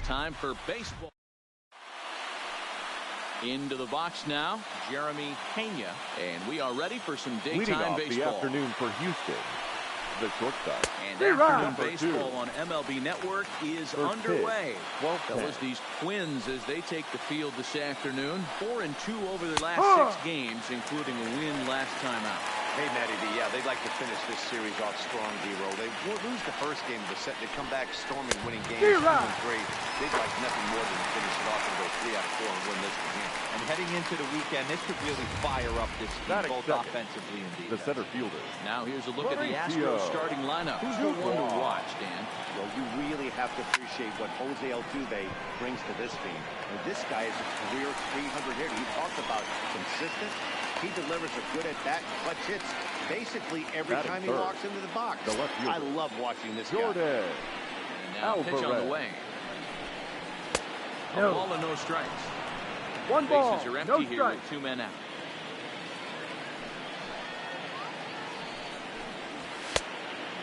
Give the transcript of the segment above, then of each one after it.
time for baseball. Into the box now, Jeremy Pena, and we are ready for some daytime baseball. The afternoon for Houston, the shortstop. And afternoon baseball on MLB Network is underway. Fellas, these Twins, as they take the field this afternoon, 4-2 over their last 6 games, including a win last time out. Hey, Matty D, yeah, they'd like to finish this series off strong, D-Roll. They lose the first game of the set. They come back storming, winning games, feeling great. They'd like nothing more than to finish it off and go 3 out of 4 and win this game. And heading into the weekend, this could really fire up this team, both offensively and defensively. The center fielder. Now here's a look at the Astros starting lineup. Who's the one to watch, Dan? Well, you really have to appreciate what Jose Altuve brings to this team. And this guy is a career 300 hitter. You talked about consistent. He delivers a good at-bat, clutch hits basically every time he walks into the box. I love watching this guy. And now pitch on the way. A ball and no strikes. One ball, bases are empty here with 2 men out.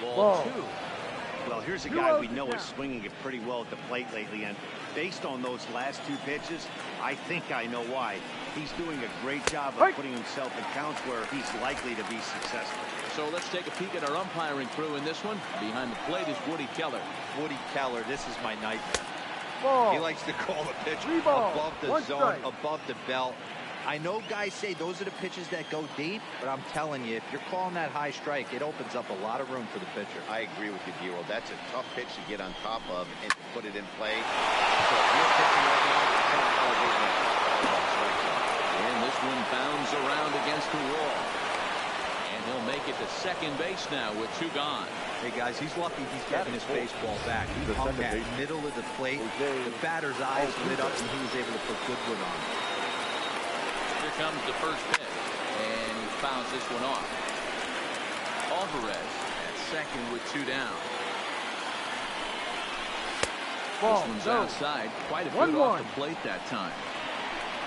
Ball 2. Well, here's a guy we know is swinging it pretty well at the plate lately, and based on those last 2 pitches, I think I know why. He's doing a great job of putting himself in counts where he's likely to be successful. So let's take a peek at our umpiring crew in this one. Behind the plate is Woody Keller. Woody Keller, this is my nightmare. Ball. He likes to call the pitch above the zone, above the belt. I know guys say those are the pitches that go deep, but I'm telling you, if you're calling that high strike, it opens up a lot of room for the pitcher. I agree with you, D-Roll. That's a tough pitch to get on top of and to put it in play. So if you're pitching right now, it's going to elevate that strike zone. And this one bounds around against the wall. And he'll make it to second base now with 2 gone. Hey, guys, he's lucky he's getting his baseball back. He hung that middle of the plate. The batter's eyes lit up, and he was able to put good wood on it. Here comes the first pitch, and he fouls this one off. Alvarez at second with 2 down. This one's outside. Quite a bit off the plate that time.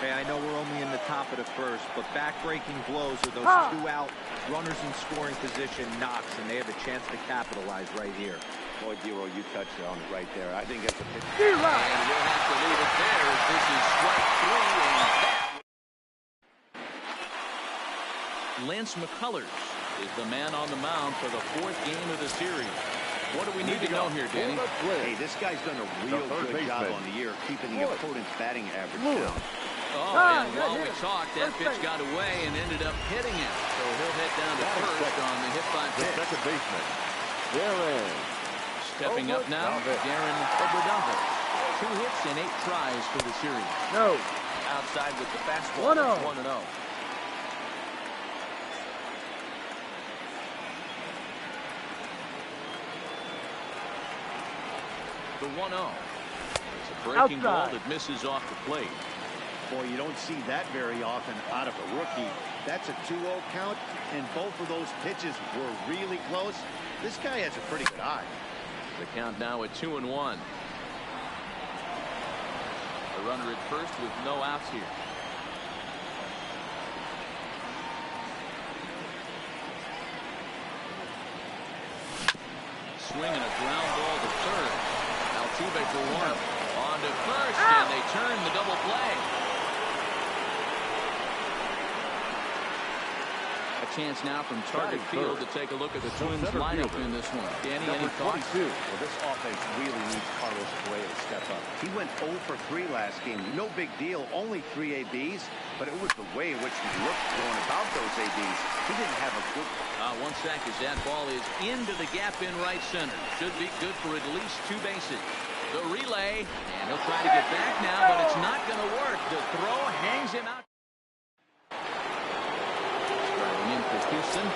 Hey, I know we're only in the top of the first, but back-breaking blows are those 2 out runners in scoring position knocks, and they have a chance to capitalize right here. Boy, D-Roll, you touched on it right there. I think that's a pitch. And we'll have to leave it there as this is strike 3, and that. Lance McCullers is the man on the mound for the 4th game of the series. What do we need to know here, Danny? Hey, this guy's done a real good job on the year keeping the opponent's batting average down. Oh, and while we talked, that pitch got away and ended up hitting him. So he'll head down to first on the hit by pitch. Second baseman, Darren. Stepping up now, Darren Obradava. 2 hits and 8 tries for the series. Outside with the fastball. 1-0. The 1-0. It's a breaking ball that misses off the plate. Boy, you don't see that very often out of a rookie. That's a 2-0 count, and both of those pitches were really close. This guy has a pretty good eye. The count now at 2-1. The runner at first with no outs here. Swing and a ground ball to third. Altuve for 1. On to first, and they turn the double play. A chance now from Target Field to take a look at the Twins lineup in this one. Danny, any thoughts? Well, this offense really needs Carlos Correa to step up. He went 0 for 3 last game. No big deal, only 3 ABs, but it was the way in which he looked going about those ABs. He didn't have a good... 1 sack as that ball is into the gap in right center. Should be good for at least 2 bases. The relay, and he'll try to get back now, but it's not going to work. The throw hangs him out. Driving in for Houston.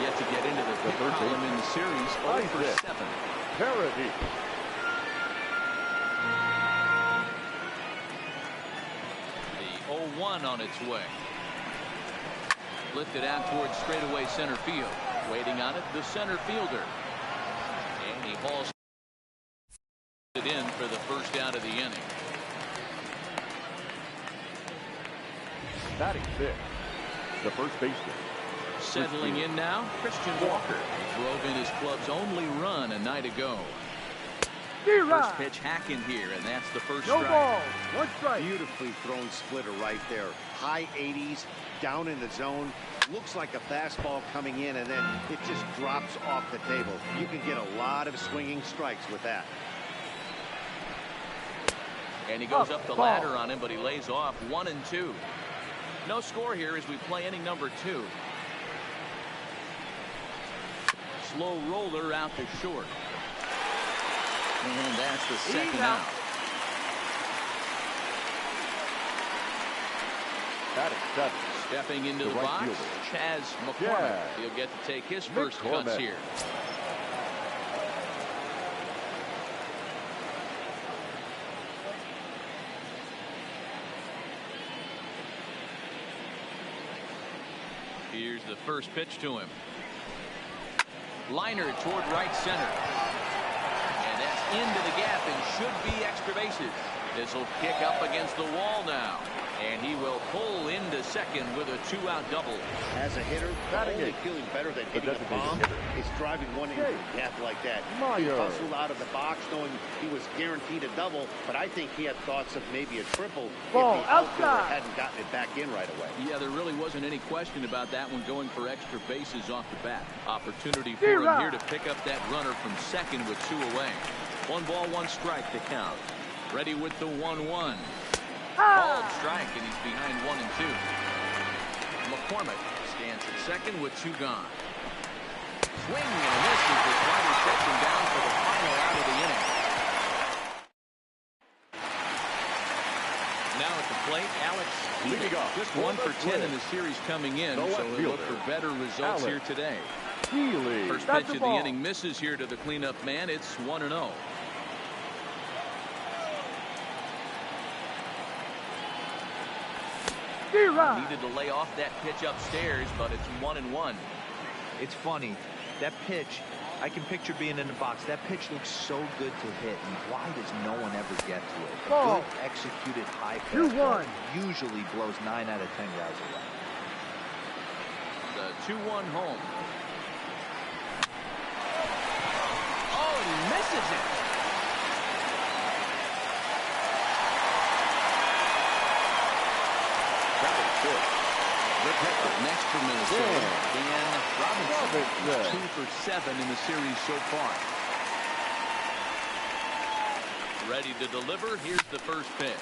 Yet to get into the third column in the series. 0 for 7. Parody. The 0-1 on its way. Lifted out towards straightaway center field. Waiting on it, the center fielder. And he hauls it in for the first out of the inning. Batting 6th, the first baseman. Settling in now, Christian Walker. He drove in his club's only run a night ago. First pitch hacking here, and that's the first strike. No ball. One strike. Beautifully thrown splitter right there. High 80s, down in the zone. Looks like a fastball coming in, and then it just drops off the table. You can get a lot of swinging strikes with that. And he goes up the ladder on him, but he lays off 1-2. No score here as we play inning number 2. Slow roller out to short. And that's the second out. Batting 7. Stepping into the right box, fielder. Chaz McCormick. He'll get to take his first cuts here. Here's the first pitch to him. Liner toward right center. And that's into the gap and should be extra bases. This will kick up against the wall now. And he will pull into second with a 2-out double. As a hitter, the only feeling better than hitting a bomb is driving one into the gap like that. He hustled out of the box knowing he was guaranteed a double, but I think he had thoughts of maybe a triple if the outfielder hadn't gotten it back in right away. Yeah, there really wasn't any question about that one going for extra bases off the bat. Opportunity for him here to pick up that runner from second with 2 away. 1 ball, 1 strike to count. Ready with the 1-1. Called strike, and he's behind 1-2. McCormick stands at second with 2 gone. Swing and a miss as the slider sets him down for the final out of the inning. Now at the plate, Alex leading off. Just 1 for 10 in the series coming in, so he'll look for better results here today. First pitch of the inning misses here to the cleanup man. It's 1-0. Needed to lay off that pitch upstairs, but it's 1-1. It's funny. That pitch, I can picture being in the box. That pitch looks so good to hit, and why does no one ever get to it? A good executed high fastball usually blows 9 out of 10 guys away. The 2-1 home. Oh, and he misses it. Next for Minnesota, Dan Robinson, 2 for 7 in the series so far. Ready to deliver. Here's the first pitch.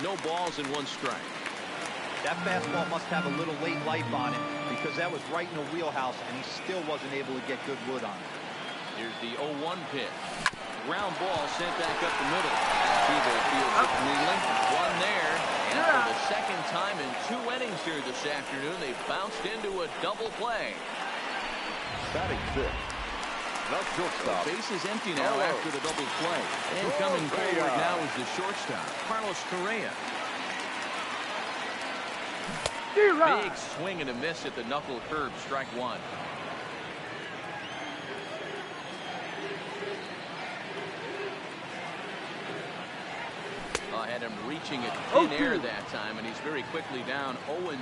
No balls and 1 strike. That fastball must have a little late life on it because that was right in the wheelhouse, and he still wasn't able to get good wood on it. Here's the 0-1 pitch. Ground ball sent back up the middle. To the field for Cleveland. 1 there. And for the second time in 2 innings here this afternoon, they bounced into a double play. Batting 6. The shortstop. The base is empty now after the double play. And coming forward now is the shortstop, Carlos Correa. Big swing and a miss at the knuckle curve, strike 1. Had him reaching at thin air that time, and he's very quickly down 0-2.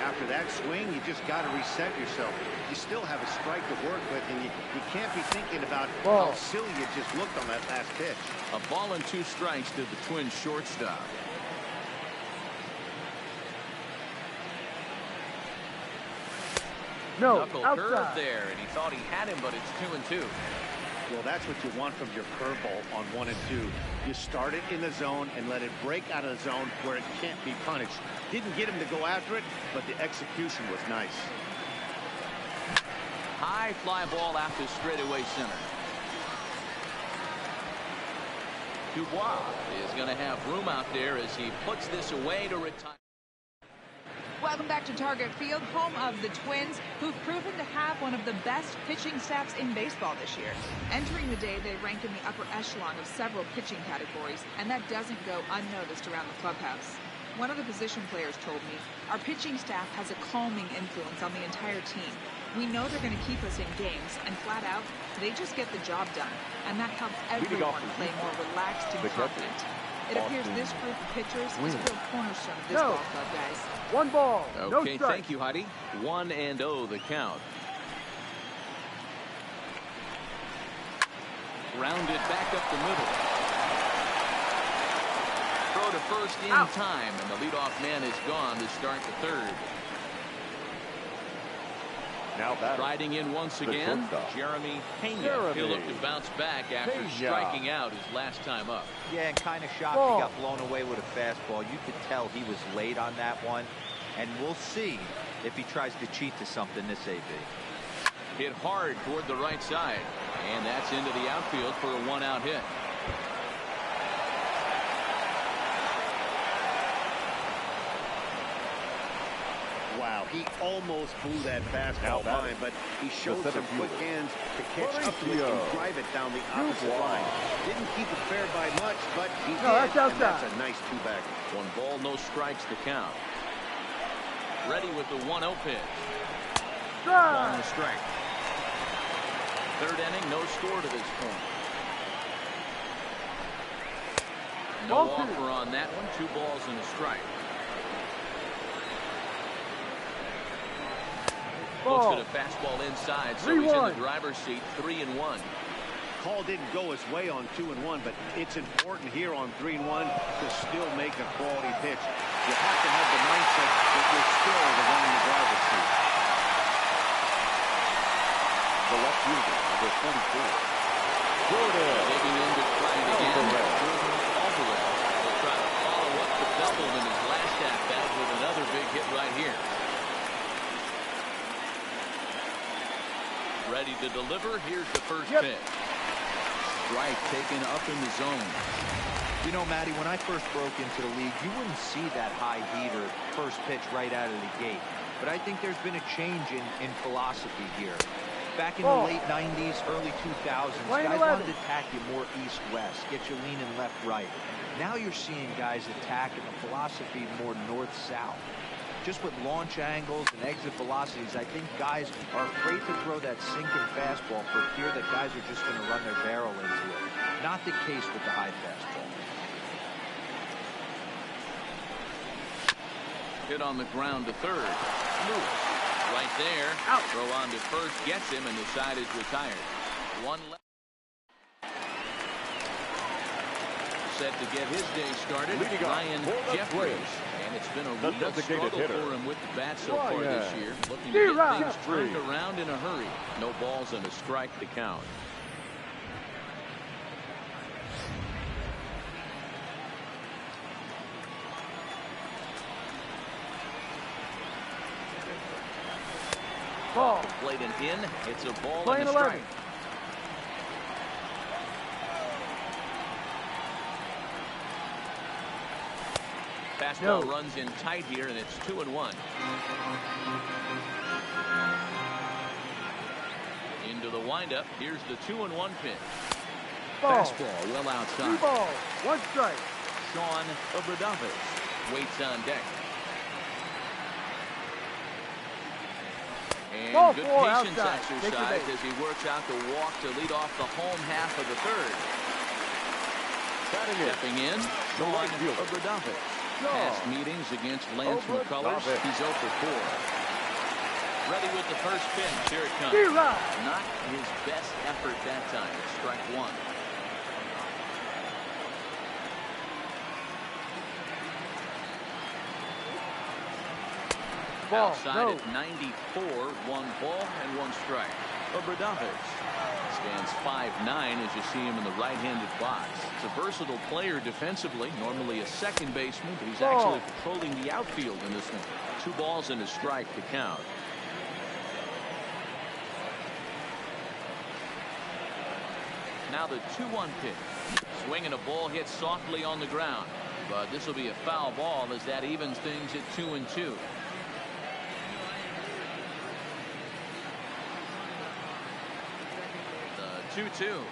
After that swing, you just got to reset yourself. You still have a strike to work with, and you can't be thinking about how silly you just looked on that last pitch. A ball and 2 strikes to the Twins shortstop. Knuckle curve there, and he thought he had him, but it's 2-2. Well, that's what you want from your curveball on 1 and 2. You start it in the zone and let it break out of the zone where it can't be punished. Didn't get him to go after it, but the execution was nice. High fly ball out to straightaway center. Dubois is going to have room out there as he puts this away to retire. Welcome back to Target Field, home of the Twins, who've proven to have one of the best pitching staffs in baseball this year. Entering the day, they rank in the upper echelon of several pitching categories, and that doesn't go unnoticed around the clubhouse. One of the position players told me, our pitching staff has a calming influence on the entire team. We know they're going to keep us in games, and flat out, they just get the job done, and that helps everyone play more relaxed and confident. It appears this group of pitchers is a real cornerstone of this ball club, guys. 1 ball. Okay, thank you, Heidi. 1-0 the count. Grounded back up the middle. Throw to first in time, and the leadoff man is gone to start the third. Now batting. Riding in once again, Jeremy Pena. He'll look to bounce back after striking out his last time up. Yeah, and kind of shocked he got blown away with a fastball. You could tell he was late on that one, and we'll see if he tries to cheat to something this AB. Hit hard toward the right side, and that's into the outfield for a one-out hit. Wow, he almost blew that fastball line, but he showed some quick hands to catch up to it and drive it down the opposite line. Didn't keep it fair by much, but he did, and that's a nice two-back. 1 ball, no strikes to count. Ready with the 1-0 pitch. Ball and a strike. Third inning, no score to this point. No offer on that one. 2 balls and a strike. Looks at a fastball inside, so he's in the driver's seat. 3-1. Call didn't go his way on 2-1, but it's important here on 3-1 to still make a quality pitch. You have to have the mindset that you're still the one in the driver's seat. The left fielder, number 44. Jordan. Digging in to try it again. Jordan Alvarez will try to follow up the double in his last at-bat with another big hit right here. Ready to deliver. Here's the first pitch. Strike taken up in the zone. You know, Matty, when I first broke into the league, you wouldn't see that high heater first pitch right out of the gate. But I think there's been a change in philosophy here. Back in the late 90s, early 2000s, guys wanted to attack you more east-west, get you leaning left-right. Now you're seeing guys attacking the philosophy more north-south. Just with launch angles and exit velocities, I think guys are afraid to throw that sinking fastball for fear that guys are just going to run their barrel into it. Not the case with the high fastball. Hit on the ground to third. Lewis right there. Throw on to first, gets him, and the side is retired. 1 left. Set to get his day started, Ryan Jeffries. And it's been a real struggle for him with the bat so far this year. Looking to get things turned around in a hurry. No balls and a strike to count. Ball. Played and in. It's a ball and a strike. Fastball runs in tight here, and it's 2-1. Into the windup. Here's the 2-1 pitch. Fastball well outside. 2 balls, 1 strike. Sean Obradovich waits on deck. And good patience exercise as he works out the walk to lead off the home half of the third. Stepping in, Sean Obradovich. Past meetings against Lance McCullers, he's 0 for 4. Ready with the first pitch. Here it comes. Not his best effort that time. Strike 1. Outside at 94, 1 ball and 1 strike. Obradovich stands 5'9" as you see him in the right-handed box. He's a versatile player defensively, normally a second baseman, but he's actually patrolling the outfield in this one. 2 balls and a strike to count. Now the 2-1 pitch. Swing and a ball hit softly on the ground, but this will be a foul ball as that evens things at 2-2. The 2-2.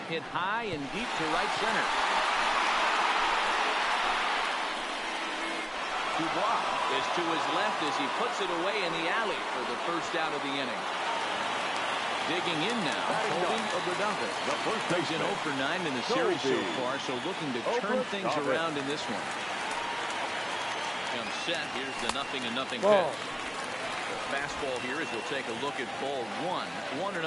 Hit high and deep to right center. Dubois is to his left as he puts it away in the alley for the first out of the inning. Digging in now, holding Obradovich. He's in 0 for 9 in the series so far, so looking to turn things around in this one. Comes set. Here's the 0-0 pitch. The fastball here as we'll take a look at ball 1. 1-0.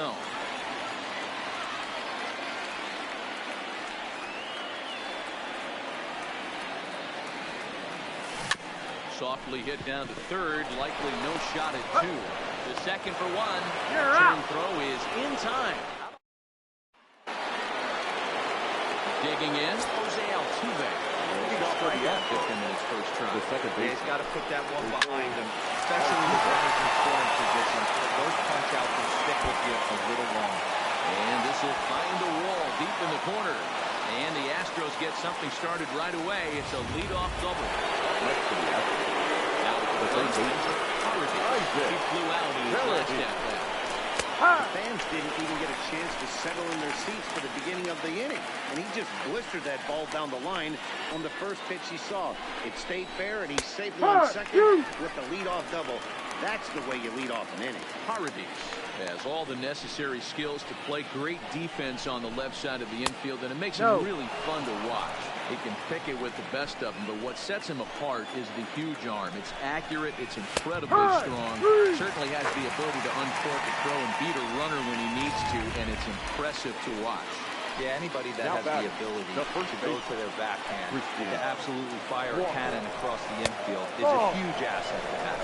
Softly hit down to third. Likely no shot at two. The second for one. You're Turn out. throw is in time. Digging in, Jose Altuve. He got for the Picked him in his first try. The second Yeah, base. he's got to put that one behind him, especially with runners in scoring position. Those punch outs will stick with you a little long. And this will find the wall deep in the corner. And the Astros get something started right away. It's a leadoff double. Next to the Astros. Now the third baseman, he flew out in his last at-bat. The fans didn't even get a chance to settle in their seats for the beginning of the inning. And he just blistered that ball down the line on the first pitch he saw. It stayed fair, and he's safely on second with the leadoff double. That's the way you lead off an inning. Paradis has all the necessary skills to play great defense on the left side of the infield, and it makes him really fun to watch. He can pick it with the best of them, but what sets him apart is the huge arm. It's accurate, it's incredibly strong, certainly has the ability to uncork a throw and beat a runner when he needs to, and it's impressive to watch. Yeah, anybody that has the ability to go to their backhand, to absolutely fire a cannon across the infield is a huge asset to have.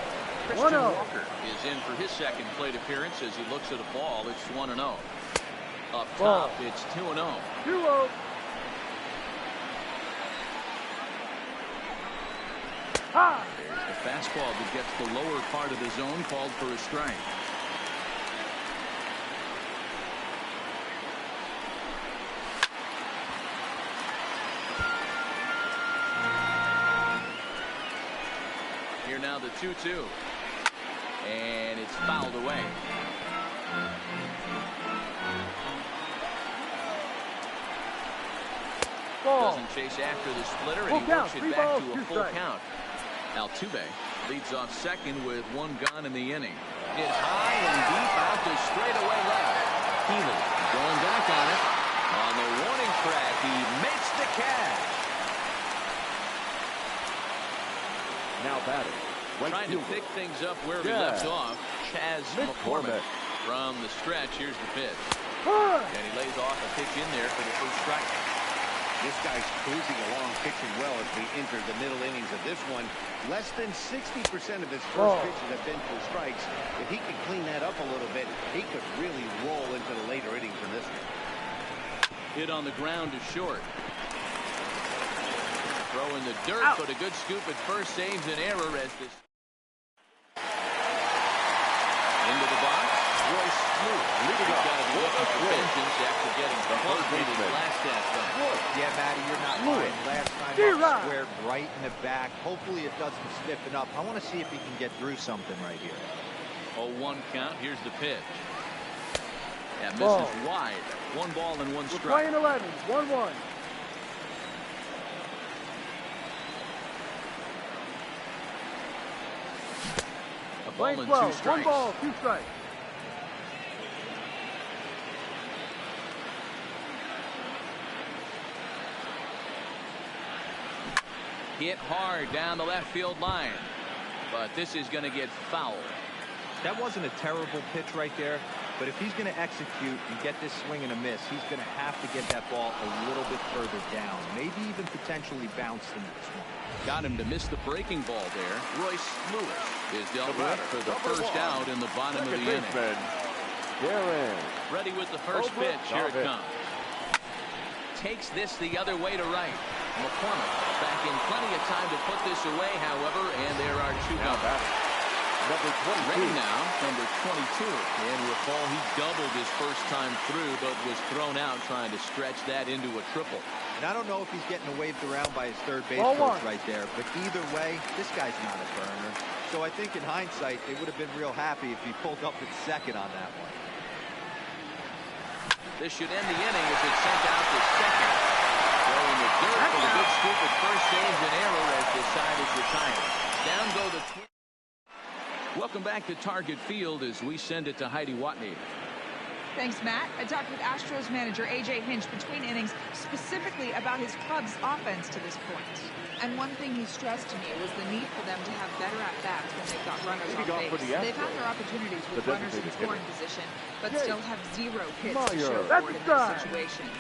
Christian Walker is in for his second plate appearance as he looks at a ball. It's 1-0. Up top, it's 2-0. 2-0. There's the fastball that gets the lower part of the zone, called for a strike. Here now the 2-2. And it's fouled away. Doesn't chase after the splitter, and he works it back to a full count. Altuve leads off second with one gone in the inning. Hit high and deep out to straightaway left. Healy going back on it. On the warning track, he makes the catch. Now batting. Trying to pick things up where he left off. Chas McCormick from the stretch. Here's the pitch. And he lays off a pitch in there for the first strike. This guy's cruising along, pitching well as we enter the middle innings of this one. Less than 60% of his first pitches have been for strikes. If he could clean that up a little bit, he could really roll into the later innings in this one. Hit on the ground to short. Throw in the dirt, but a good scoop at first saves an error as this. Into the box, Royce Lewis. Leading got looking for vengeance after getting bumped in his last at-bat. Yeah, Matty, you're not lying. Last time up squared right in the back. Hopefully it doesn't stiffen up. I want to see if he can get through something right here. 0-1 count. Here's the pitch. That misses wide. 1 ball and 1 strike. We're playing 11. 1-1. A ball and 2 strikes. 1 ball, 2 strikes. Hit hard down the left field line. But this is going to get fouled. That wasn't a terrible pitch right there, but if he's going to execute and get this swing and a miss, he's going to have to get that ball a little bit further down, maybe even potentially bounce into this one. Got him to miss the breaking ball there. Royce Lewis is dealt with for the first out in the bottom of the inning. Ready with the first pitch. Here it comes. Takes this the other way to right. McCormick back in plenty of time to put this away, however, and there are 2 gone. Number 22. Ready now, number 22. And recall he doubled his first time through, but was thrown out trying to stretch that into a triple. And I don't know if he's getting waved around by his third base coach right there, but either way, this guy's not a burner. So I think in hindsight, they would have been real happy if he pulled up at second on that one. This should end the inning as it's sent out to second. Throwing the dirt for the good scoop at first, saves an error as the side is retired. Down go the Twins. Welcome back to Target Field as we send it to Heidi Watney. Thanks, Matt. I talked with Astros manager A.J. Hinch between innings specifically about his club's offense to this point. And one thing he stressed to me was the need for them to have better at-bats when they've got runners on base. They've had their opportunities with runners in scoring position, but still have 0 hits to show for it in those situations.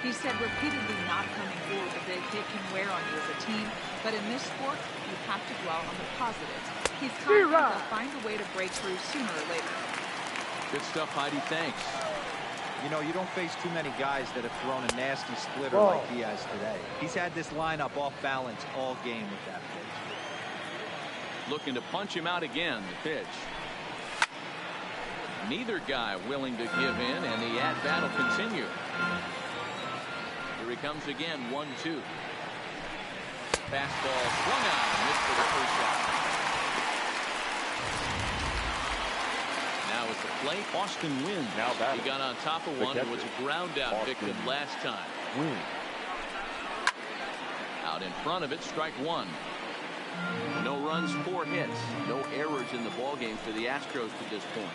He said repeatedly not coming through with a big hit can wear on you as a team, but in this sport, you have to dwell on the positives. He's confident they'll find a way to break through sooner or later. Good stuff, Heidi. Thanks. You know, you don't face too many guys that have thrown a nasty splitter like he has today. He's had this lineup off balance all game with that pitch. Looking to punch him out again. The pitch. Neither guy willing to give in, and the at-bat will continue. Here he comes again, 1-2. Fastball swung on, missed for the first out. Now at the plate, Austin wins. Now he got on top of one and was a ground-out victim last time. Out in front of it, strike one. No runs, 4 hits. No errors in the ballgame for the Astros to this point.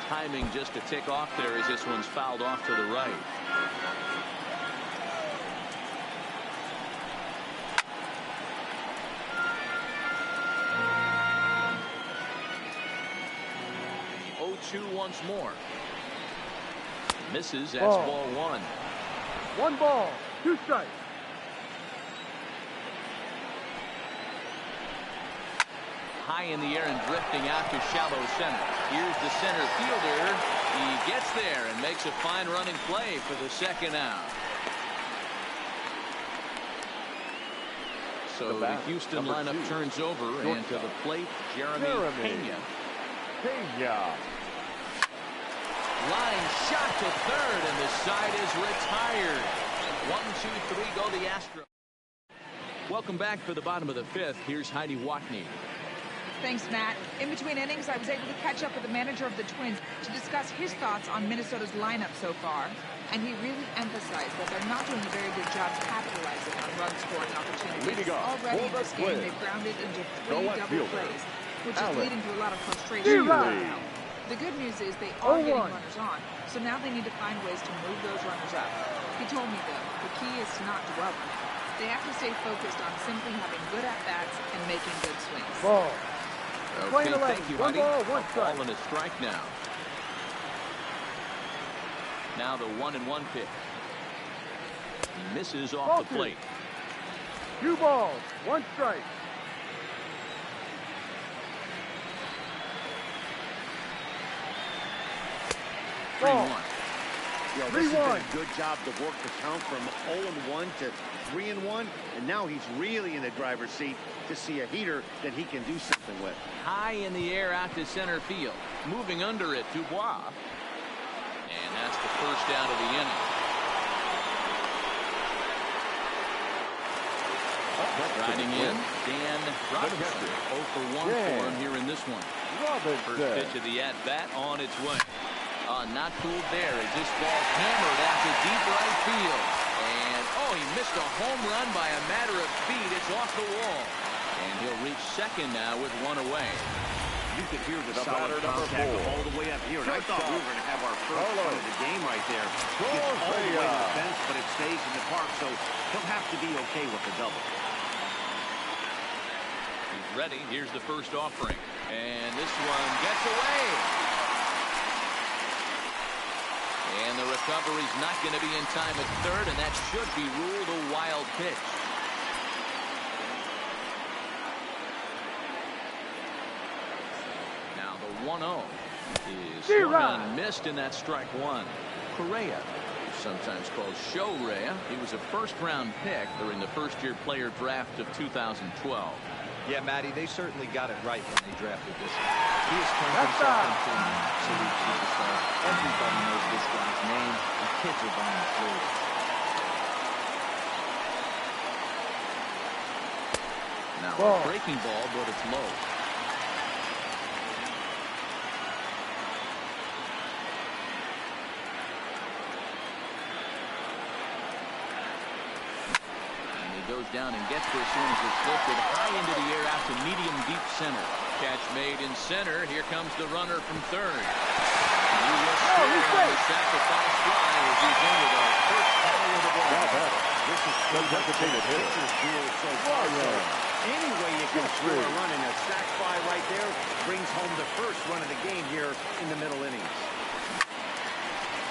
Timing just a tick off there as this one's fouled off to the right. Oh, 2 once more. Misses. That's ball 1. 1 ball, 2 strikes. High in the air and drifting out to shallow center. Here's the center fielder. He gets there and makes a fine running play for the second out. So the Houston lineup turns over, and to the plate, Jeremy Pena. Line shot to third, and the side is retired. 1, 2, 3 go the Astros. Welcome back for the bottom of the 5th. Here's Heidi Watney. Thanks, Matt. In between innings, I was able to catch up with the manager of the Twins to discuss his thoughts on Minnesota's lineup so far. And he really emphasized that they're not doing a very good job capitalizing on run-scoring opportunities. Already in this game, they've grounded into 3 double plays, which is leading to a lot of frustration right now. The good news is they are getting runners on, so now they need to find ways to move those runners up. He told me, though, the key is to not dwell on it. They have to stay focused on simply having good at-bats and making good swings. Okay, thank you, Heidi. 1 ball and a strike now. Now the 1-1 pitch. He misses off the plate. 2 balls, 1 strike. 3-1. This has been a good job to work the count from 0-1 to 3-1, and now he's really in the driver's seat to see a heater that he can do something with. High in the air out to center field. Moving under it, Dubois. And that's the first out of the inning. Riding in, Dan Robinson. 0 for 1 for him here in this one. First pitch of the at-bat on its way. Not fooled there as this ball hammered out to deep right field. And, he missed a home run by a matter of feet. It's off the wall. And he'll reach second now with 1 away. You could hear the solid contact all the way up here. And I thought we were going to have our first run of the game right there. Gets all the way to the fence, but it stays in the park, so he'll have to be okay with the double. He's ready. Here's the first offering. And this one gets away. And the recovery's not going to be in time at third, and that should be ruled a wild pitch. Now the 1-0 is swung on, missed, and that's strike 1. Correa, sometimes called Show Rea. He was a first-round pick during the first-year player draft of 2012. Yeah, Matty, they certainly got it right when they drafted this guy. He has turned himself into an absolute superstar. Everybody knows this guy's name, and kids are buying the fluid. Now a breaking ball, but it's low. Goes down and gets this one as it's lifted high into the air out to medium deep center. Catch made in center. Here comes the runner from third. And he will score on the sacrifice fly as he's into the first tally of the ball. This is pitcher's duel so far. Any way you can score a run, and a sac fly right there brings home the first run of the game here in the middle innings.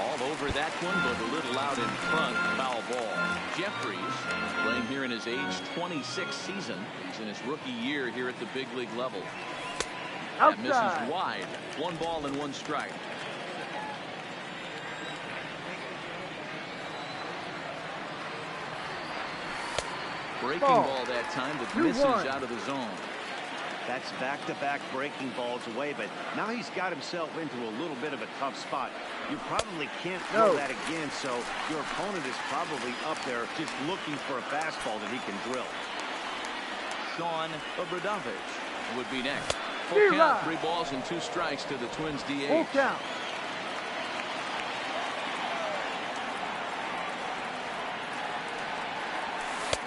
All over that one, but a little out in front. Foul ball. Jeffries playing here in his age 26 season. He's in his rookie year here at the big league level. That misses wide. 1 ball and 1 strike. Breaking ball that time, but misses out of the zone. That's back-to-back breaking balls away, but now he's got himself into a little bit of a tough spot. You probably can't throw that again, so your opponent is probably up there just looking for a fastball that he can drill. Sean Obradovich would be next. Full count, 3 balls and 2 strikes to the Twins DH. Full count.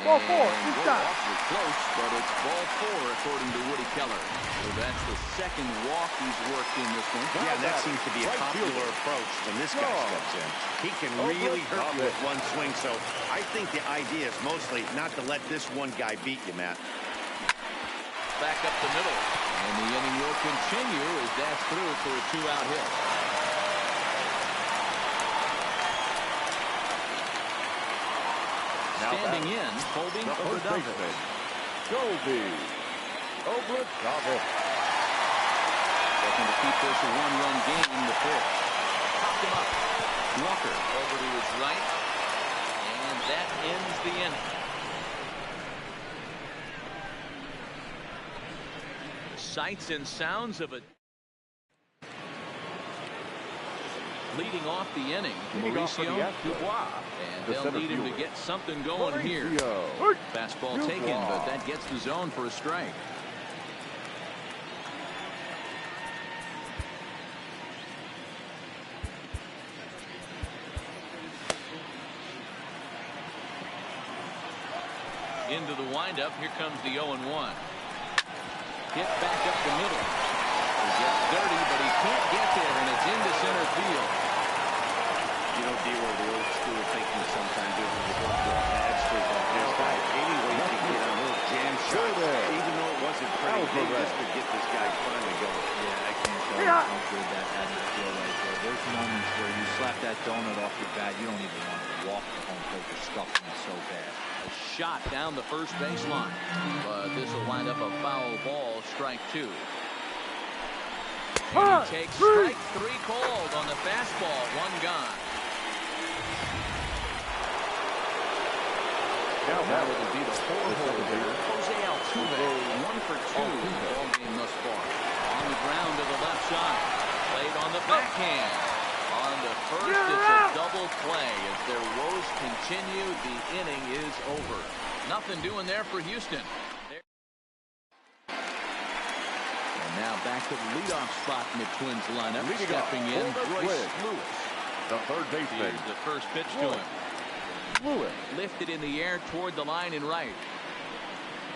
Ball 4, awfully close, but it's ball 4 according to Woody Keller. So that's the second walk he's worked in this one. Yeah, that seems to be a popular approach when this guy steps in. He can really hurt you with one swing, so I think the idea is mostly not to let this one guy beat you, Matt. Back up the middle, and the inning will continue as that's through for a 2-out hit. Standing in, holding Obradovich. Colby Obradovich. Looking to keep this a 1-run game. The pitch. Popped him up. Walker over to his right. And that ends the inning. Sights and sounds of a leading off the inning, Mauricio Dubois, and they'll need him to get something going here. Fastball taken, but that gets the zone for a strike. Into the windup, here comes the 0-1. Hit back up the middle. He gets dirty, but he can't get there, and it's into center field. You know, D-Roll, the old school thinking sometimes is to go to a bad streak like this guy. Any way to get a little jam shot, even though it wasn't pretty, just to get this guy finally going. Yeah, I can't tell you how good that had to feel right there. There's moments where you slap that donut off your bat, you don't even want to walk the home plate. You're stuffing it so bad. A shot down the first baseline, but this will wind up a foul ball, strike 2. And he takes strike 3 called on the fastball, 1 gone. Now that would be the 4-hole hitter, Jose Altuve, 1 for 2 in the ball game thus far. On the ground to the left side, played on the backhand. On the first, it's a double play. As their woes continue, the inning is over. Nothing doing there for Houston. And now back to the leadoff spot in the Twins lineup. Stepping in, Royce Lewis. The third baseman. Here's the first pitch to him. Lewis. Lifted in the air toward the line and right.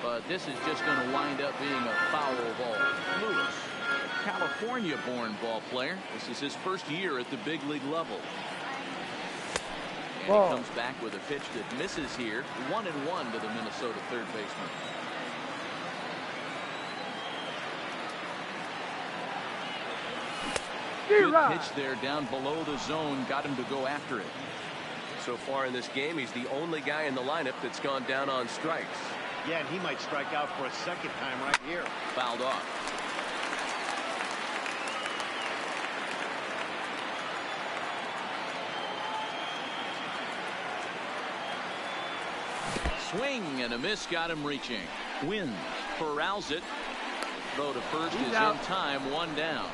But this is just going to wind up being a foul ball. Lewis, a California-born ball player. This is his first year at the big league level. And he comes back with a pitch that misses here. 1-1 to the Minnesota third baseman. Good pitch there down below the zone. Got him to go after it. So far in this game, he's the only guy in the lineup that's gone down on strikes. Yeah, and he might strike out for a second time right here. Fouled off. Swing and a miss got him reaching. Wins. Corrals it. Throw to first is in time. 1 down.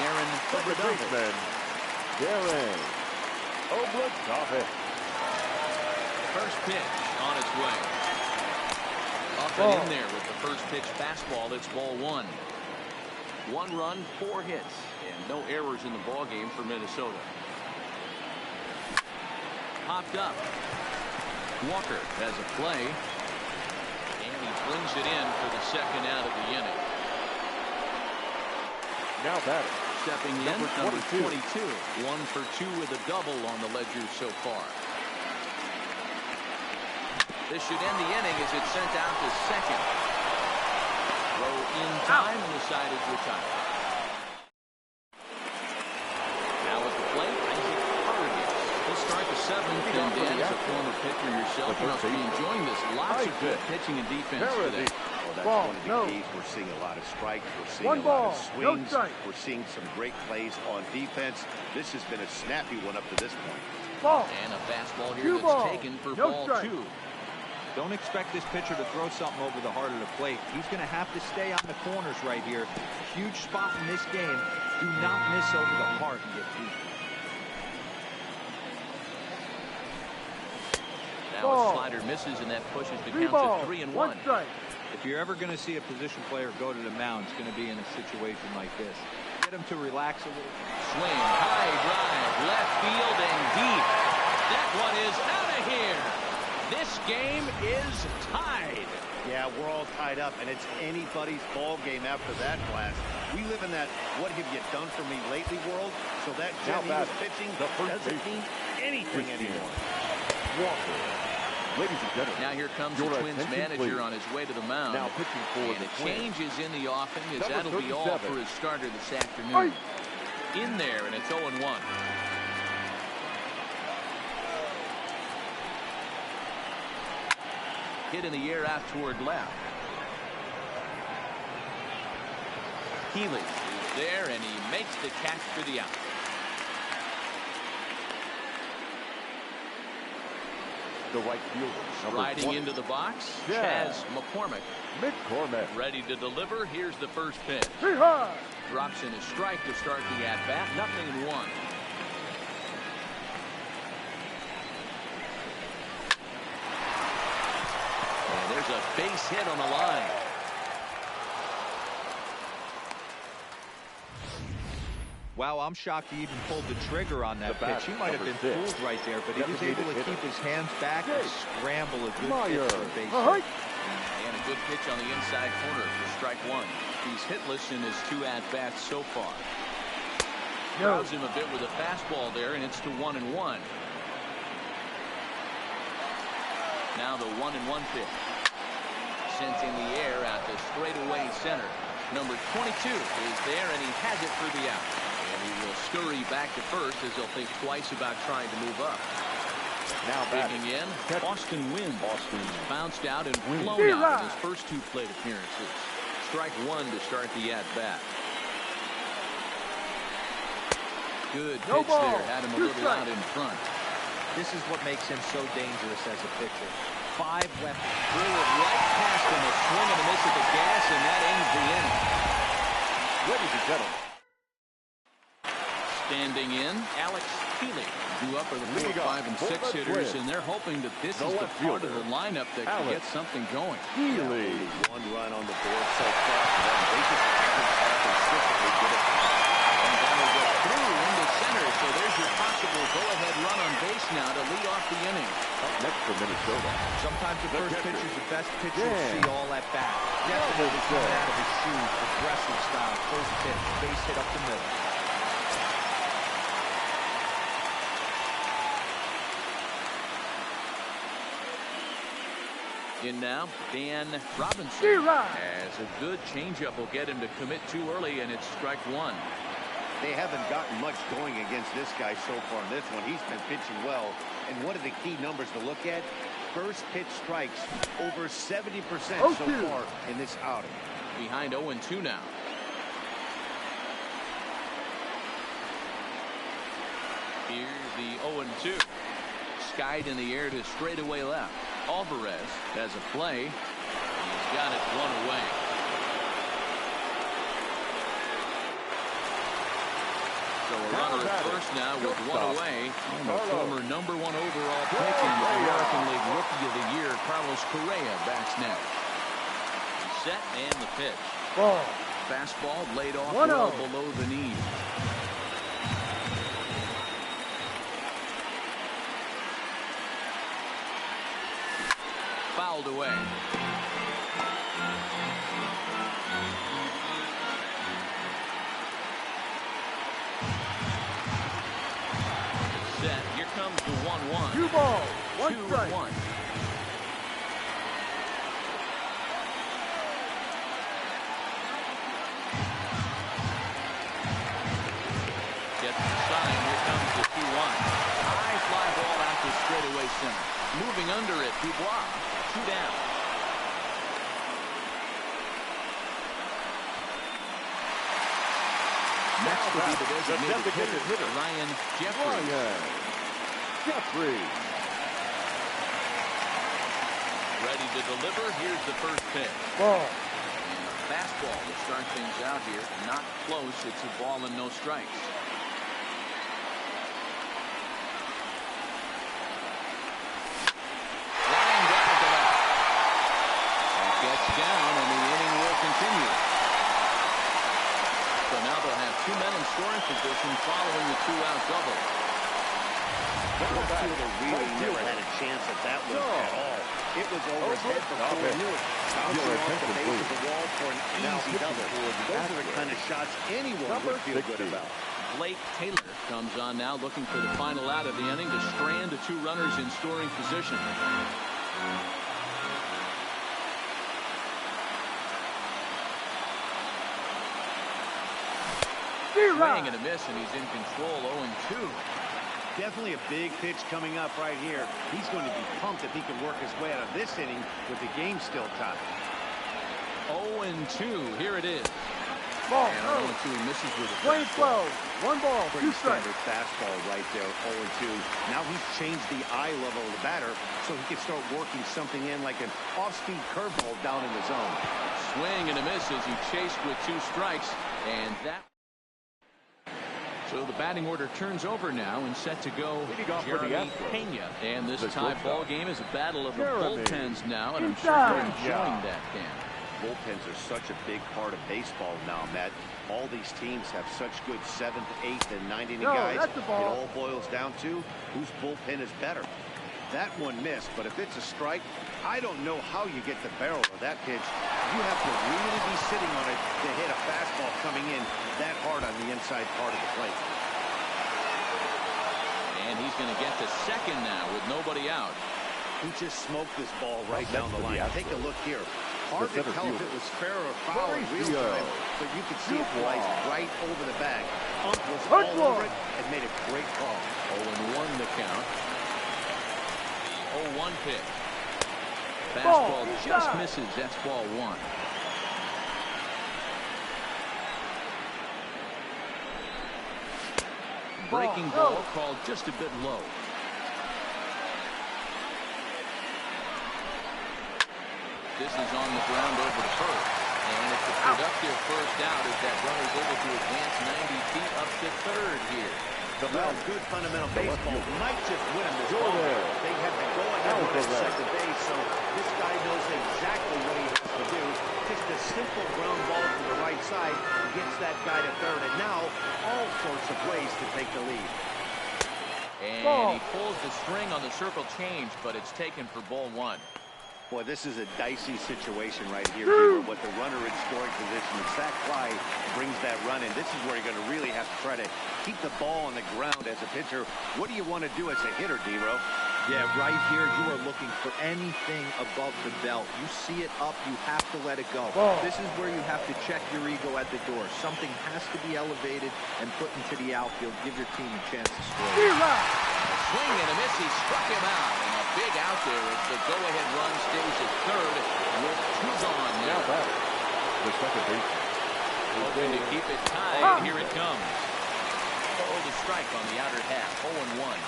Darren Obradovich. Darren Obradovich. First pitch on its way. Up and in there with the first pitch fastball. It's ball 1. 1 run, 4 hits, and no errors in the ball game for Minnesota. Popped up. Walker has a play, and he brings it in for the second out of the inning. Now batter. Stepping in, number 22. 1 for 2 with a double on the ledger so far. This should end the inning as it's sent out to second. Throw in time, and the side is retired. seventh, and Dan, as a former pitcher yourself, you must be enjoying this. Lots of good pitching and defense today. Well, that's Ball, one of the no. keys. We're seeing a lot of strikes. We're seeing One a lot of ball, no swings. strike. We're seeing some great plays on defense. This has been a snappy one up to this point. Ball. And a fastball here Two that's balls, taken for no ball strike. 2. Don't expect this pitcher to throw something over the heart of the plate. He's going to have to stay on the corners right here. Huge spot in this game. Do not miss over the heart and get beat. Now a slider misses, and that pushes the count balls, to 3-1. one strike. If you're ever going to see a position player go to the mound, it's going to be in a situation like this. Get him to relax a little. Swing, high drive, left field and deep. That one is out of here. This game is tied. Yeah, we're all tied up, and it's anybody's ball game after that blast. We live in that what have you done for me lately world, so that Now Jimmy was batting, pitching the first doesn't baseman, mean anything Christian anymore. Walker. Ladies and gentlemen, Now here comes your the Twins attention, manager please. on his way to the mound. Now pitching for And the it Twins. changes in the offing, as Number that'll be all 37. for his starter this afternoon. In there, and it's 0-1. Hit in the air out toward left. Healy is there, and he makes the catch for the out. The right fielder, number Riding 20. into the box, Yeah. Chas McCormick. McCormick. Ready to deliver. Here's the first pitch. Hee-haw. Drops in a strike to start the at-bat. 0-1. And there's a base hit on the line. Wow, I'm shocked he even pulled the trigger on that The bat, pitch. He might have number been 6. fooled right there, but he was able to keep his hands back and scramble a good Meyer. pitch to the base. And a good pitch on the inside corner for strike 1. He's hitless in his 2 at-bats so far. Crowds him a bit with a fastball there, and it's to 1-1. Now the 1-1 pitch. Sent in the air out to straightaway center. Number 22 is there, and he has it for the out. And he will scurry back to first, as he'll think twice about trying to move up. Now batting. Digging in, Austin Wynn. Austin Bounced out and Wynn. blown out in his first 2 plate appearances. Strike 1 to start the at-bat. Good No pitch ball. there. Had him a 2 little strikes. out in front. This is what makes him so dangerous as a pitcher. 5 weapons. Threw it right past him. A swing and a miss at the gas, and that ends the inning. Ladies and gentlemen, Standing in, Alex Healy. Due up are the 4, 5, and 6 hitters, and they're hoping that this The is the left part of fielder, the lineup that can Alex get something going. Healy. 1 run on the board so far. They just haven't consistently get it. And that'll go through into center, so there's your possible go-ahead run on base now to lead off the inning. Up next for Minnesota. Sometimes the first catcher. pitch is the best pitch Yeah. you'll see all at bat. Definitely coming out of his shoes, aggressive style, first pitch, base hit up the middle. In now, Dan Robinson. D-Rod. As a good changeup will get him to commit too early, and it's strike 1. They haven't gotten much going against this guy so far in this one. He's been pitching well. And one of the key numbers to look at, first pitch strikes over 70% so 0-2. far in this outing. Behind 0-2 now. Here's the 0-2. Skied in the air to straightaway left. Alvarez has a play. He's got it 1 away. So a runner at first now with 1 away. And the former #1 overall pick in the American League Rookie of the Year, Carlos Correa, backs next. Set and the pitch. Ball. Fastball laid off 1-0. well below the knee. Fouled away. Set. Here comes the 1-1. 2 balls. 1 strike. 2-1. Gets the sign. Here comes the 2-1. High fly ball out to play center. Moving under it, Dubois. 2 down. Next will be the designated hitter, Ryan Jeffrey. Ready to deliver. Here's the first pitch. Ball. And a fastball to start things out here. Not close. It's a ball and no strikes. Line drive to left. That gets down, and the inning will continue. So now they'll have 2 men in scoring position following the 2-out double. Fielder really never had a chance at that one at all. It was overhead before he knew it. Bouncing off the base of the wall for an easy double. Those are the kind of shots anyone would feel good about. Blake Taylor comes on now, looking for the final out of the inning to strand the 2 runners in scoring position. Swing and a miss, and he's in control. 0-2. Definitely a big pitch coming up right here. He's going to be pumped if he can work his way out of this inning with the game still tied. 0-2. Here it is. Ball. And 0-2. He misses with a Plain slow. 1 ball. Pretty 2 strikes. standard fastball right there. 0-2. Now he's changed the eye level of the batter so he can start working something in like an off-speed curveball down in the zone. Swing and a miss as he chased with 2 strikes, and that. So the batting order turns over now and set to go Jeremy Pena. And this tie ball game is a battle of the bullpens now, and I'm sure you're enjoying that, Dan. Bullpens are such a big part of baseball now, Matt. All these teams have such good 7th, 8th, and 9th inning guys. It all boils down to whose bullpen is better. That one missed, but if it's a strike, I don't know how you get the barrel of that pitch. You have to really be sitting on it to hit a fastball coming in that hard on the inside part of the plate. And he's going to get to second now with nobody out. He just smoked this ball right down the line. Take a look here. Hard to tell if it was fair or foul in real time, but you could see it flies right over the bag. Ump was all over it and made a great call. 0-1 the count. 0-1 pitch. Fastball just misses. That's ball 1. Breaking ball called just a bit low. This is on the ground over to first. And it's a productive first out as that runner's able to advance 90 feet up to third here. Well, good fundamental baseball might just win him this ball. They had to go ahead with second base, so this guy knows exactly what he has to do. Just a simple ground ball to the right side gets that guy to third, and now all sorts of ways to take the lead. And he pulls the string on the circle change, but it's taken for ball 1. Boy, this is a dicey situation right here. With the runner in scoring position, the sac fly brings that run in. This is where you're going to really have to try to keep the ball on the ground as a pitcher. What do you want to do as a hitter, D-Row? Yeah, right here, you are looking for anything above the belt. You see it up, you have to let it go. This is where you have to check your ego at the door. Something has to be elevated and put into the outfield. Give your team a chance to score. Swing and a miss. He struck him out. And a big out there as the go-ahead run stays at third with 2 gone now. The second base. Hoping to keep it tied. Here it comes. Oh, the strike on the outer half. 0-1.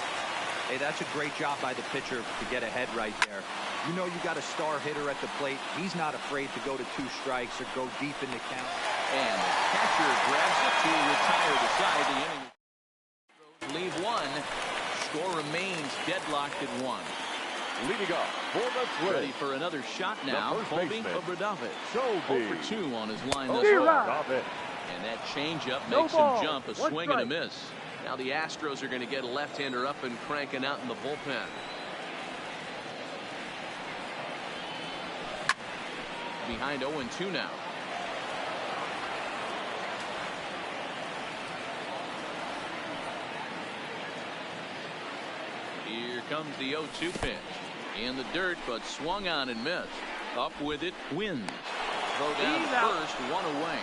Hey, that's a great job by the pitcher to get ahead right there. You know you got a star hitter at the plate. He's not afraid to go to 2 strikes or go deep in the count. And the catcher grabs it to retire the side. The inning leave 1. Score remains deadlocked at 1. Leading up for the Twins. Ready for another shot now. Kobe Obradovich. 0-for-2 on his line thus far. And that changeup makes him jump. A swing and a miss. Now the Astros are going to get a left-hander up and cranking out in the bullpen. Behind 0-2 now. Here comes the 0-2 pitch. In the dirt, but swung on and missed. Up with it, wins. Throw down first, 1 away.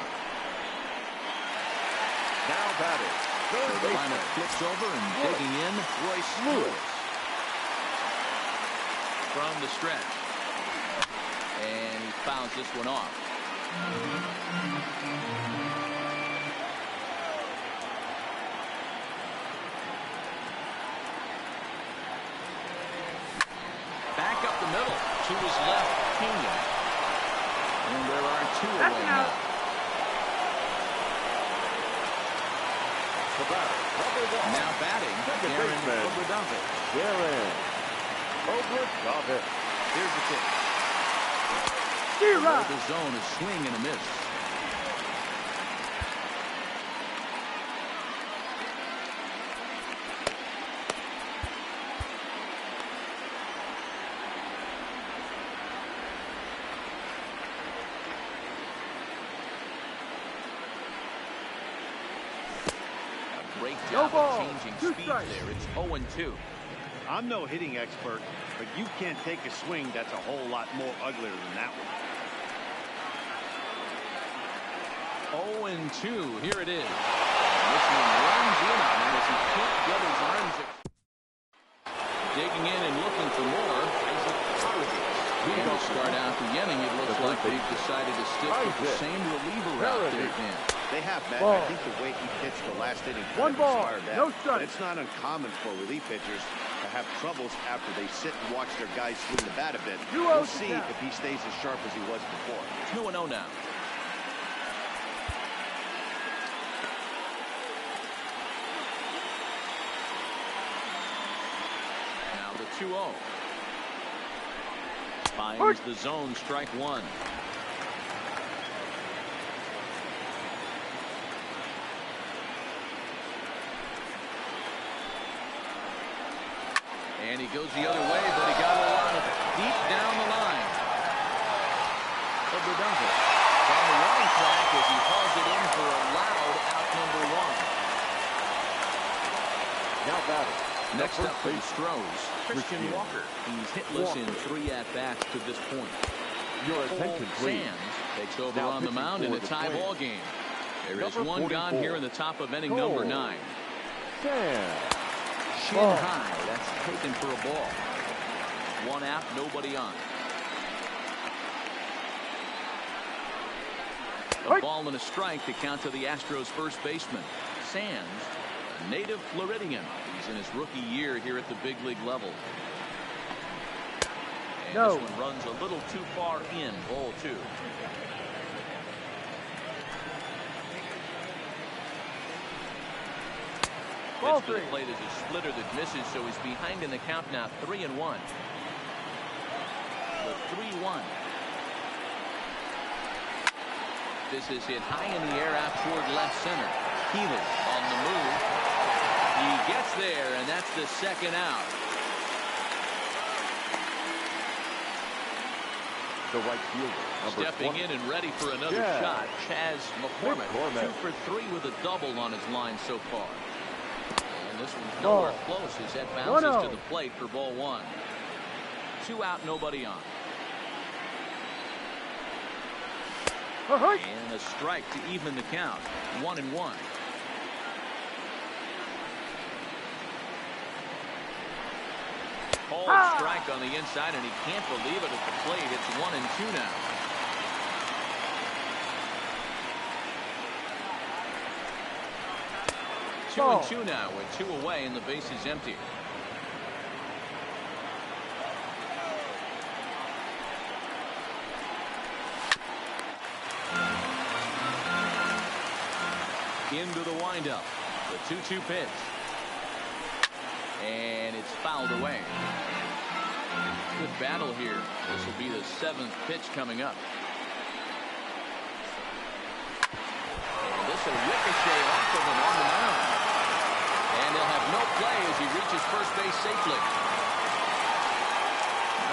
Now batting. So the lineup flips over and digging in, Royce Lewis. from the stretch. And he fouls this one off. Back up the middle to his left, Pena. And there are two away now. Now batting, Aaron Obradovich. Here's the pitch. The zone, a swing and a miss. Great job of changing speed there. It's 0-2. I'm no hitting expert, but you can't take a swing that's a whole lot more uglier than that one. 0-2. Here it is. This one runs in on him as he can't get his arms. Digging in and looking for more. And to start out the inning, it looks like they've decided to stick with the same reliever route there, Ken. They have, Matt. I think the way he pitched the last inning inspired that. No strike. It's not uncommon for relief pitchers to have troubles after they sit and watch their guys swing the bat a bit. We'll see if he stays as sharp as he was before. 2-0 now. Now the 2-0. Finds the zone, strike one. And he goes the other way, but he got a lot of it deep down the line. Obradovich on the warning track as he hauls it in for a loud out number one. Now batting. Next up for the Astros, Christian Walker. He's hitless in 3 at-bats to this point. Your attention, please. Sands takes over Now on the mound in a tie ball game. There is one gone here in the top of inning number 9. Sands. Shin high. That's taken for a ball. 1 out, nobody on. A ball and a strike to count to the Astros first baseman. Sands, a native Floridian. He's in his rookie year here at the big league level. And this one runs a little too far in, ball 2. Pitch to the plate is a splitter that misses, so he's behind in the count now, 3-1. The 3-1. This is hit high in the air out toward left center. Keeler on the move. He gets there, and that's the second out. The right fielder. Stepping in and ready for another shot. Chaz McCormick, 2 for 3 with a double on his line so far. And this one's nowhere close as that bounces to the plate for ball 1. 2 out, nobody on. And a strike to even the count. 1-1. Called strike on the inside, and he can't believe it at the plate. It's 1-2 now. Two and two now with 2 away and the base is empty. Into the windup. The 2-2 pitch. And it's fouled away. Good battle here. This will be the 7th pitch coming up. And this will ricochet off of him on the mound. And they'll have no play as he reaches first base safely.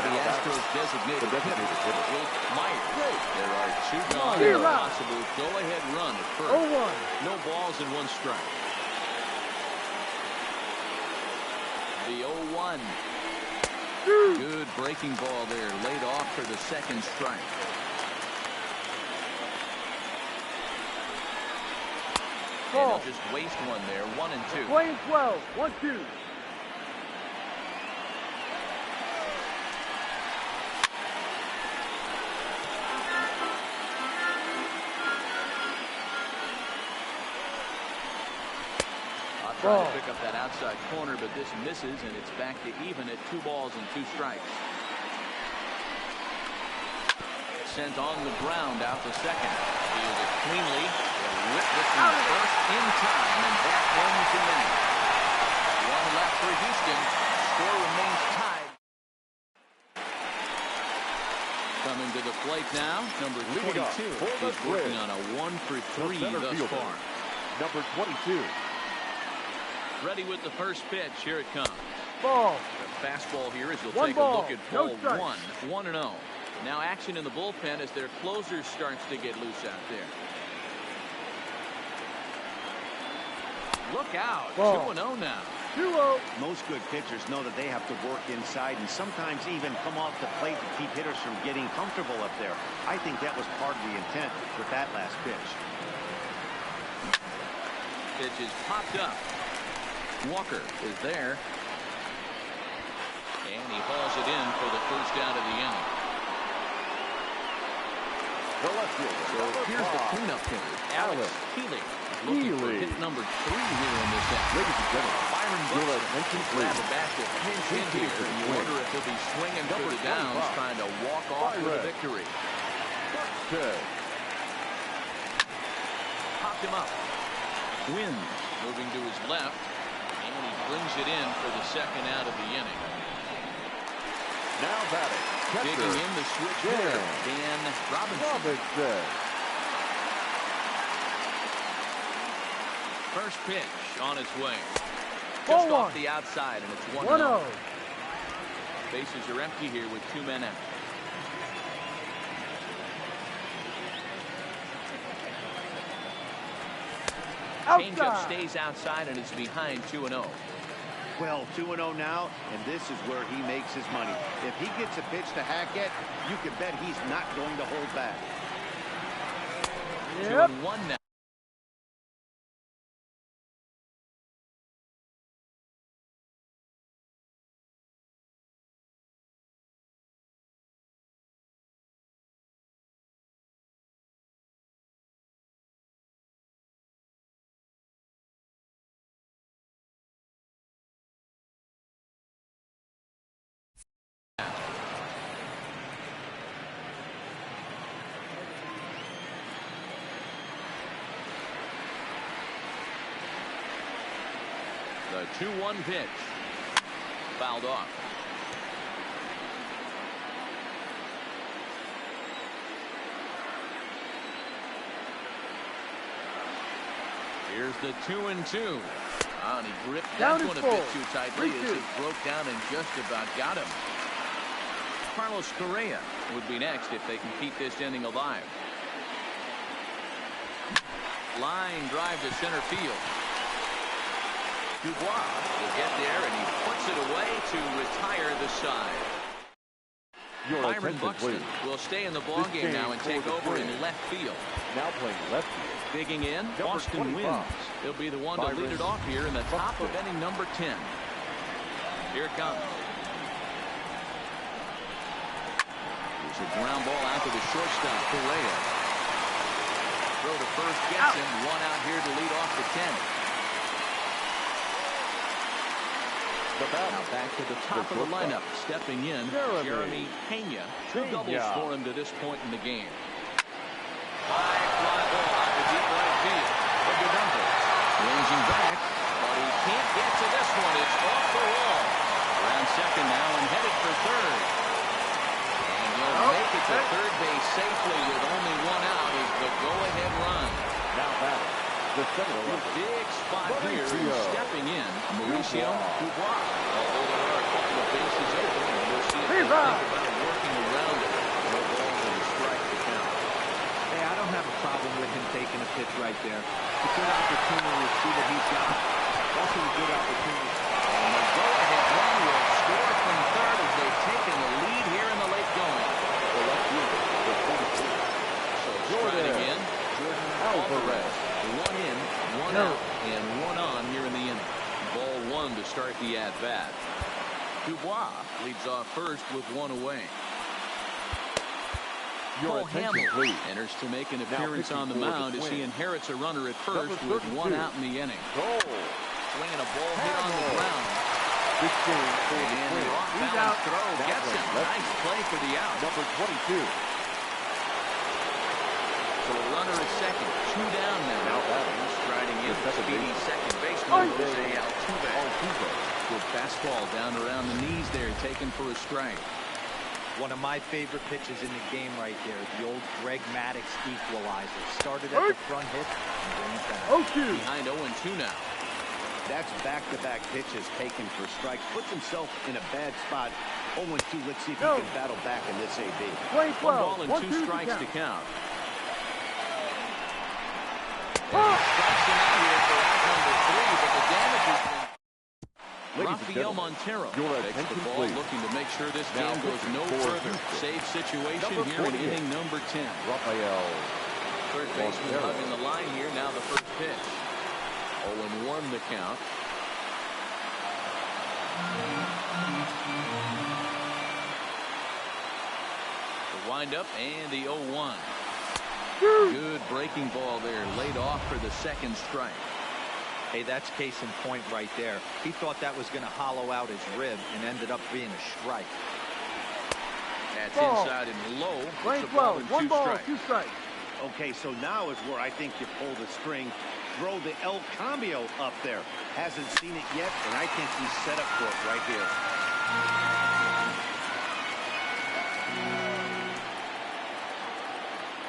The Astros designated hitter, Wilk Myers. There are 2 gone and a possible go-ahead run at first. 0-1. No balls and 1 strike. The 0-1. Good breaking ball there, laid off for the 2nd strike. And he'll just waste one there, 1-2. Playing 12, 1-2. trying to pick up that outside corner, but this misses, and it's back to even at 2 balls and 2 strikes. Sent on the ground out to second. Field it cleanly. They'll rip this one first in time, and that ends the inning. 1 left for Houston. Score remains tied. Coming to the plate now, number 22. He's working on a 1-for-3 thus far. Number 22. Ready with the first pitch. Here it comes. Ball. The fastball here as you'll One take ball, a look at no ball strike. 1-0. Now action in the bullpen as their closer starts to get loose out there. Look out. 2-0 now. 2-0. Most good pitchers know that they have to work inside and sometimes even come off the plate to keep hitters from getting comfortable up there. I think that was part of the intent with that last pitch. Pitch is popped up. Walker is there. And he hauls it in for the first out of the inning. The left fielder. So here's the cleanup hitter, Alex Healy. Looking for hit number 3 here in this inning. Ladies and gentlemen, Byron Buxton grab a bat to pinch in here. You wonder if he'll be swinging to the downs, trying to walk off with a victory. Popped him up. Wins, moving to his left, and he brings it in for the second out of the inning. Now batting. Digging in the switch hitter, Dan Robinson. First pitch on its way. Just off the outside, and it's 1-0. Bases are empty here with 2 men out. Changeup stays outside and is behind 2-0. Well, 2-0 now, and this is where he makes his money. If he gets a pitch to Hackett, you can bet he's not going to hold back. 2-1 now. The 2-1 pitch. Fouled off. Here's the 2-2. And he gripped that one a bit too tightly as it broke down and just about got him. Carlos Correa would be next if they can keep this inning alive. Line drive to center field. Dubois will get there, and he puts it away to retire the side. Byron Buxton will stay in the ballgame now and take over in left field. Now playing left field. Digging in, Austin Wynns. He'll be the one to lead it off here in the top of inning number 10. Here it comes. There's a ground ball out to the shortstop, Correa. Throw to first gets him. 1 out here to lead off the 10th. Now back to the top of the lineup, stepping in, Jeremy Pena. 2 doubles for him to this point in the game. High fly ball out to deep right field. Ranging back, but he can't get to this one. It's off the wall. Around second now and headed for third. And he'll make it to third base safely with only 1 out as the go-ahead run. Now batting. The center big spot here, stepping in, Mauricio Dubois. Although there are a couple of bases open, and we'll see if they think about working around it. No balls and a strike to count. Hey, I don't have a problem with him taking a pitch right there. It's a good opportunity to see what he's got. Also a good opportunity. And the go-ahead run will score from third as they've taken the lead here in the late going. The left fielder, the 22. So Jordan again. Jordan Alvarez. 1 in, 1 out, and 1 on here in the inning. Ball 1 to start the at-bat. Dubois leads off first with 1 away. Cole Hamels enters to make an appearance on the mound as he inherits a runner at first with 1 out in the inning. swinging a ball hit on the ground. Big change for the And the Twins. off-balance throw gets him. Nice play for the out. Number 22. So a runner is second. 2 down now. He's striding in for speedy second baseman Jose Altuve. Good fastball down around the knees there, taken for a strike. One of my favorite pitches in the game right there, the old Greg Maddux equalizer. Started at the front hip and brings back. Behind 0-2 now. That's back-to-back pitches taken for strikes. Puts himself in a bad spot. 0-2. Let's see if he can battle back in this AB. 1 ball and 2 strikes to count. Strikes him out here for out number 3, but the damage has been. Rafael Montero takes the ball, looking to make sure this game goes no further. Save situation here in inning number 10. Rafael. Third baseman hugging the line here. Now the first pitch. 0-1 the count. The windup and the 0-1. Good breaking ball there, laid off for the second strike. Hey, that's case in point right there. He thought that was going to hollow out his rib and ended up being a strike. That's inside and low. It's a ball and 1 ball, 2 strikes. 2 strikes. Okay, so now is where I think you pull the string. Throw the El Cambio up there. Hasn't seen it yet, and I think he's set up for it right here.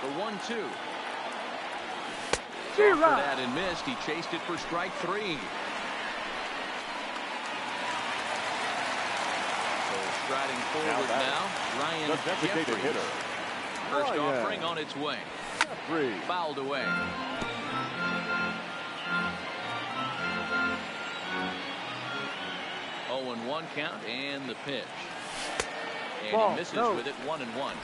The 1-2. For that and missed. He chased it for strike 3. So striding forward now, Ryan The designated Jeffries. hitter. First offering on its way. Fouled away. Oh, and 1 count and the pitch. And he misses with it. 1-1.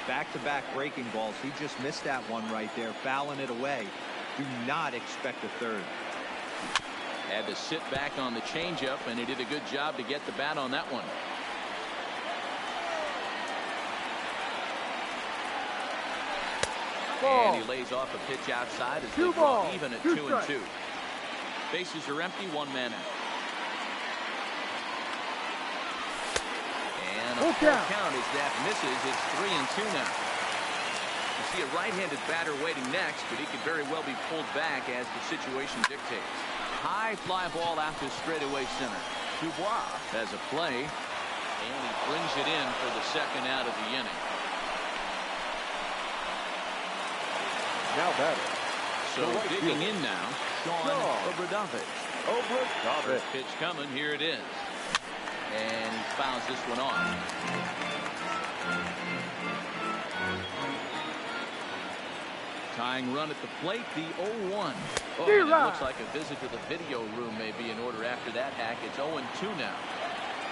Back-to-back breaking balls. He just missed that one right there, fouling it away. Do not expect a third. Had to sit back on the changeup, and he did a good job to get the bat on that one. And he lays off a pitch outside as they draw even at 2-2. Bases are empty, 1 man out. And a full count as that misses. It's 3-2 now. You see a right-handed batter waiting next, but he could very well be pulled back as the situation dictates. High fly ball out to straightaway center. Dubois has a play, and he brings it in for the second out of the inning. Now batter. So digging in now, Sean Obradovic. First pitch coming. Here it is. And he fouls this one off. Tying run at the plate, the 0-1. Oh, and it looks like a visit to the video room may be in order after that hack. It's 0-2 now.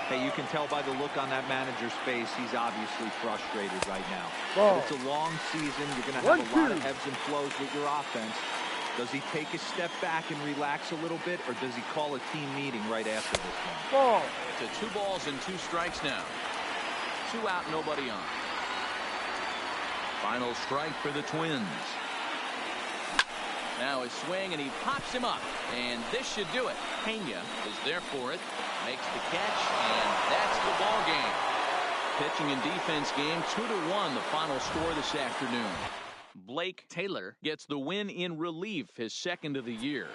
Hey, you can tell by the look on that manager's face, he's obviously frustrated right now. But it's a long season. You're going to have a lot of ebbs and flows with your offense. Does he take a step back and relax a little bit, or does he call a team meeting right after this one? To 2 balls and 2 strikes now. 2 out, nobody on. Final strike for the Twins. Now his swing, and he pops him up. And this should do it. Pena is there for it. Makes the catch, and that's the ball game. Pitching and defense game, 2-1, the final score this afternoon. Blake Taylor gets the win in relief, his second of the year.